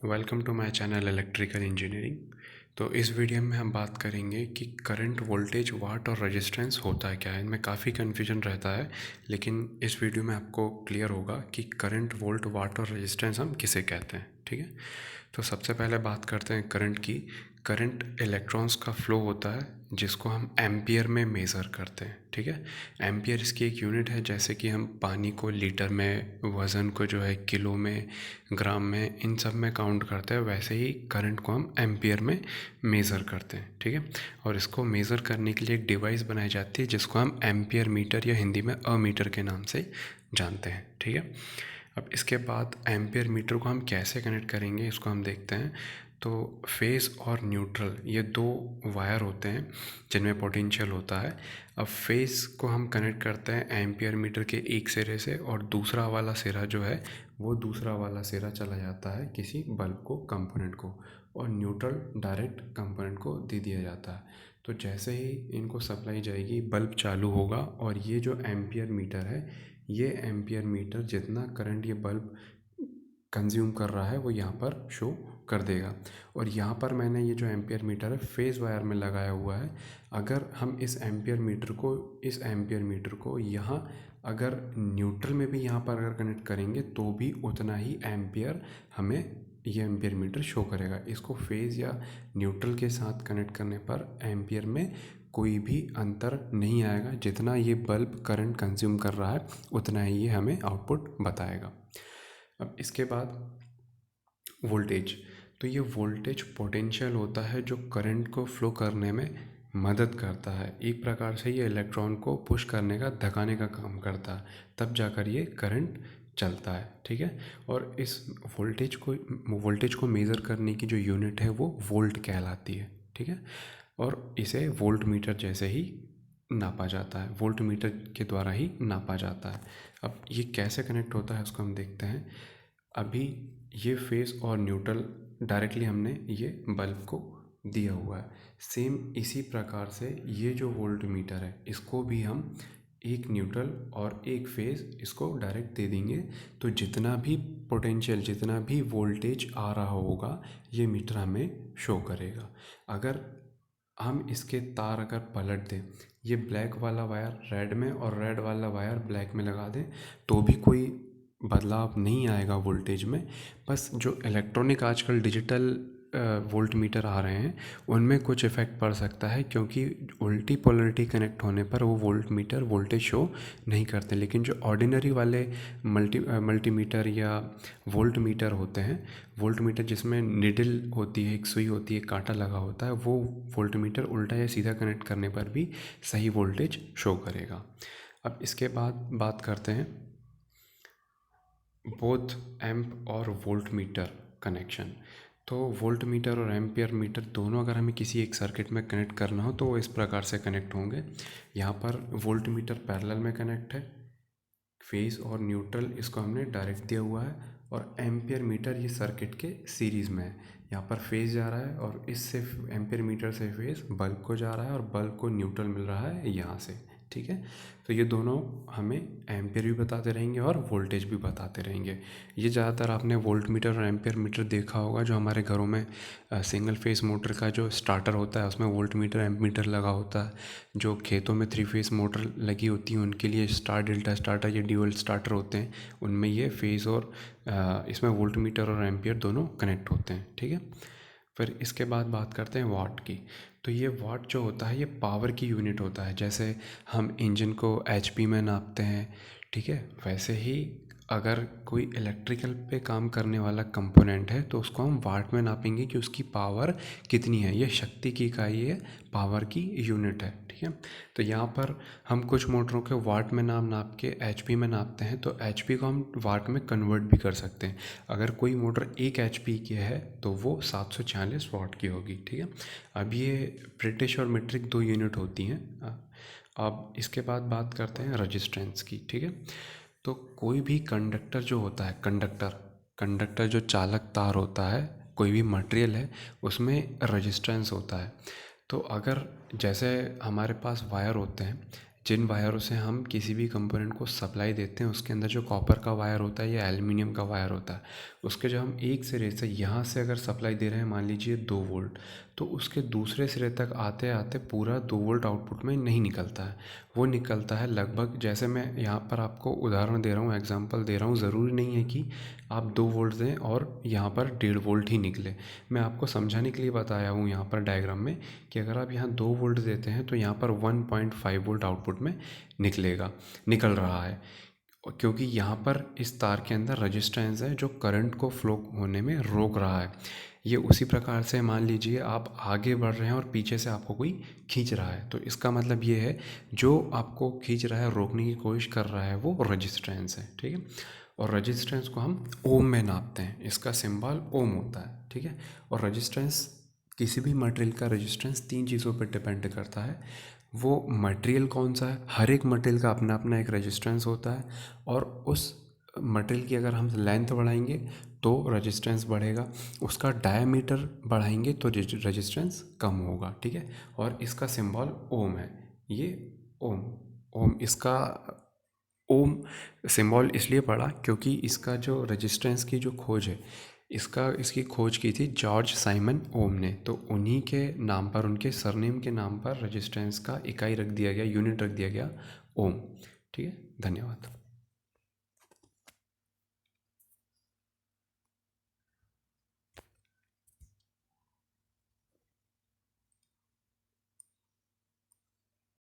Welcome to my channel electrical engineering. तो इस video में हम बात करेंगे कि करंट, वोल्टेज, वाट और रेजिस्टेंस होता है क्या है। इनमें काफ़ी कन्फ्यूजन रहता है, लेकिन इस वीडियो में आपको क्लियर होगा कि करंट, वोल्ट, वाट और रेजिस्टेंस हम किसे कहते हैं। ठीक है, तो सबसे पहले बात करते हैं करंट की। करंट इलेक्ट्रॉन्स का फ्लो होता है जिसको हम एम्पियर में मेज़र करते हैं। ठीक है, एम्पियर इसकी एक यूनिट है। जैसे कि हम पानी को लीटर में, वज़न को जो है किलो में, ग्राम में, इन सब में काउंट करते हैं, वैसे ही करंट को हम एम्पियर में मेज़र करते हैं। ठीक है, और इसको मेज़र करने के लिए एक डिवाइस बनाई जाती है जिसको हम एम्पियर मीटर या हिंदी में अमीटर के नाम से जानते हैं। ठीक है, अब इसके बाद एम्पियर मीटर को हम कैसे कनेक्ट करेंगे इसको हम देखते हैं। तो फेज़ और न्यूट्रल ये दो वायर होते हैं जिनमें पोटेंशियल होता है। अब फेज़ को हम कनेक्ट करते हैं एम्पियर मीटर के एक सिरे से, और दूसरा वाला सिरा जो है वो दूसरा वाला सिरा चला जाता है किसी बल्ब को, कंपोनेंट को, और न्यूट्रल डायरेक्ट कंपोनेंट को दे दिया जाता है। तो जैसे ही इनको सप्लाई जाएगी बल्ब चालू होगा, और ये जो एम्पियर मीटर है, ये एम्पियर मीटर जितना करंट ये बल्ब कंज्यूम कर रहा है वो यहाँ पर शो कर देगा। और यहाँ पर मैंने ये जो एम्पियर मीटर है फेज़ वायर में लगाया हुआ है। अगर हम इस एम्पियर मीटर को यहाँ अगर न्यूट्रल में भी यहाँ पर अगर कनेक्ट करेंगे तो भी उतना ही एम्पियर हमें ये एम्पियर मीटर शो करेगा। इसको फेज़ या न्यूट्रल के साथ कनेक्ट करने पर एम्पियर में कोई भी अंतर नहीं आएगा। जितना ये बल्ब करंट कंज्यूम कर रहा है उतना ही ये हमें आउटपुट बताएगा। अब इसके बाद वोल्टेज। तो ये वोल्टेज पोटेंशियल होता है जो करंट को फ्लो करने में मदद करता है। एक प्रकार से ये इलेक्ट्रॉन को पुश करने का, धकाने का काम करता है, तब जाकर ये करंट चलता है। ठीक है, और इस वोल्टेज को मेज़र करने की जो यूनिट है वो वोल्ट कहलाती है। ठीक है, और इसे वोल्ट मीटर जैसे ही नापा जाता है, वोल्ट मीटर के द्वारा ही नापा जाता है। अब ये कैसे कनेक्ट होता है उसको हम देखते हैं। अभी ये फेस और न्यूट्रल डायरेक्टली हमने ये बल्ब को दिया हुआ है। सेम इसी प्रकार से ये जो वोल्ट मीटर है इसको भी हम एक न्यूट्रल और एक फेस इसको डायरेक्ट दे देंगे, तो जितना भी पोटेंशियल, जितना भी वोल्टेज आ रहा होगा ये मीटर हमें शो करेगा। अगर हम इसके तार अगर पलट दें, ये ब्लैक वाला वायर रेड में और रेड वाला वायर ब्लैक में लगा दें, तो भी कोई बदलाव नहीं आएगा वोल्टेज में। बस जो इलेक्ट्रॉनिक आजकल डिजिटल वोल्ट मीटर आ रहे हैं उनमें कुछ इफ़ेक्ट पड़ सकता है, क्योंकि उल्टी पोलरिटी कनेक्ट होने पर वो वोल्ट मीटर वोल्टेज शो नहीं करते। लेकिन जो ऑर्डिनरी वाले मल्टीमीटर या वोल्ट मीटर होते हैं, वोल्ट मीटर जिसमें निडल होती है, एक सुई होती है, कांटा लगा होता है, वो वोल्ट मीटर उल्टा या सीधा कनेक्ट करने पर भी सही वोल्टेज शो करेगा। अब इसके बाद बात करते हैं बोथ एम्प और वोल्ट मीटर कनेक्शन। तो वोल्ट मीटर और एम्पियर मीटर दोनों अगर हमें किसी एक सर्किट में कनेक्ट करना हो तो वो इस प्रकार से कनेक्ट होंगे। यहाँ पर वोल्ट मीटर पैरेलल में कनेक्ट है, फेस और न्यूट्रल इसको हमने डायरेक्ट दिया हुआ है, और एम्पियर मीटर ये सर्किट के सीरीज़ में है। यहाँ पर फेस जा रहा है और इससे एम्पियर मीटर से फेस बल्ब को जा रहा है, और बल्ब को न्यूट्रल मिल रहा है यहाँ से। ठीक है, तो ये दोनों हमें एम्पियर भी बताते रहेंगे और वोल्टेज भी बताते रहेंगे। ये ज़्यादातर आपने वोल्ट मीटर और एम्पियर मीटर देखा होगा जो हमारे घरों में सिंगल फेस मोटर का जो स्टार्टर होता है उसमें वोल्ट मीटर एम्प मीटर लगा होता है। जो खेतों में 3 फेस मोटर लगी होती है उनके लिए स्टार डेल्टा स्टार्टर या ड्यूअल स्टार्टर होते हैं, उनमें ये फेस और इसमें वोल्ट मीटर और एम्पियर दोनों कनेक्ट होते हैं। ठीक है, फिर इसके बाद बात करते हैं वाट की। तो ये वाट जो होता है ये पावर की यूनिट होता है। जैसे हम इंजन को एचपी में नापते हैं, ठीक है, वैसे ही अगर कोई इलेक्ट्रिकल पे काम करने वाला कंपोनेंट है तो उसको हम वाट में नापेंगे कि उसकी पावर कितनी है। ये शक्ति की इकाई है, पावर की यूनिट है। ठीक है, तो यहाँ पर हम कुछ मोटरों के वाट में नाप के एचपी में नापते हैं, तो एचपी को हम वाट में कन्वर्ट भी कर सकते हैं। अगर कोई मोटर 1 एचपी की है तो वो 746 वाट की होगी। ठीक है, अब ये ब्रिटिश और मीट्रिक 2 यूनिट होती हैं। अब इसके बाद बात करते हैं रजिस्टेंस की। ठीक है, तो कोई भी कंडक्टर जो होता है, कंडक्टर जो चालक तार होता है, कोई भी मटेरियल है उसमें रजिस्टेंस होता है। तो अगर जैसे हमारे पास वायर होते हैं जिन वायरों से हम किसी भी कंपोनेंट को सप्लाई देते हैं उसके अंदर जो कॉपर का वायर होता है या एल्युमिनियम का वायर होता है, उसके जो हम एक सिरे से यहाँ से अगर सप्लाई दे रहे हैं मान लीजिए 2 वोल्ट, तो उसके दूसरे सिरे तक आते आते पूरा 2 वोल्ट आउटपुट में नहीं निकलता है। वो निकलता है लगभग, जैसे मैं यहाँ पर आपको उदाहरण दे रहा हूँ, एग्जांपल दे रहा हूँ, ज़रूरी नहीं है कि आप 2 वोल्ट दें और यहाँ पर 1.5 वोल्ट ही निकले। मैं आपको समझाने के लिए बताया हूँ यहाँ पर डायग्राम में कि अगर आप यहाँ 2 वोल्ट देते हैं तो यहाँ पर 1.5 वोल्ट आउटपुट में निकल रहा है, क्योंकि यहाँ पर इस तार के अंदर रजिस्टेंस है जो करंट को फ्लो होने में रोक रहा है। ये उसी प्रकार से मान लीजिए आप आगे बढ़ रहे हैं और पीछे से आपको कोई खींच रहा है, तो इसका मतलब ये है जो आपको खींच रहा है, रोकने की कोशिश कर रहा है, वो रजिस्टेंस है। ठीक है, और रजिस्टेंस को हम ओम में नापते हैं, इसका सिंबल ओम होता है। ठीक है, और रजिस्टेंस, किसी भी मटेरियल का रजिस्टेंस 3 चीज़ों पर डिपेंड करता है। वो मटेरियल कौन सा है, हर एक मटेरियल का अपना अपना एक रेजिस्टेंस होता है, और उस मटेरियल की अगर हम लेंथ बढ़ाएंगे तो रेजिस्टेंस बढ़ेगा, उसका डायमीटर बढ़ाएंगे तो रेजिस्टेंस कम होगा। ठीक है, और इसका सिंबल ओम है, ये ओम। ओम इसका ओम सिंबल इसलिए पड़ा क्योंकि इसका जो रेजिस्टेंस की जो खोज है, इसकी खोज की थी जॉर्ज साइमन ओम ने, तो उन्हीं के नाम पर, उनके सरनेम के नाम पर रेजिस्टेंस का इकाई रख दिया गया, यूनिट रख दिया गया ओम। ठीक है, धन्यवाद।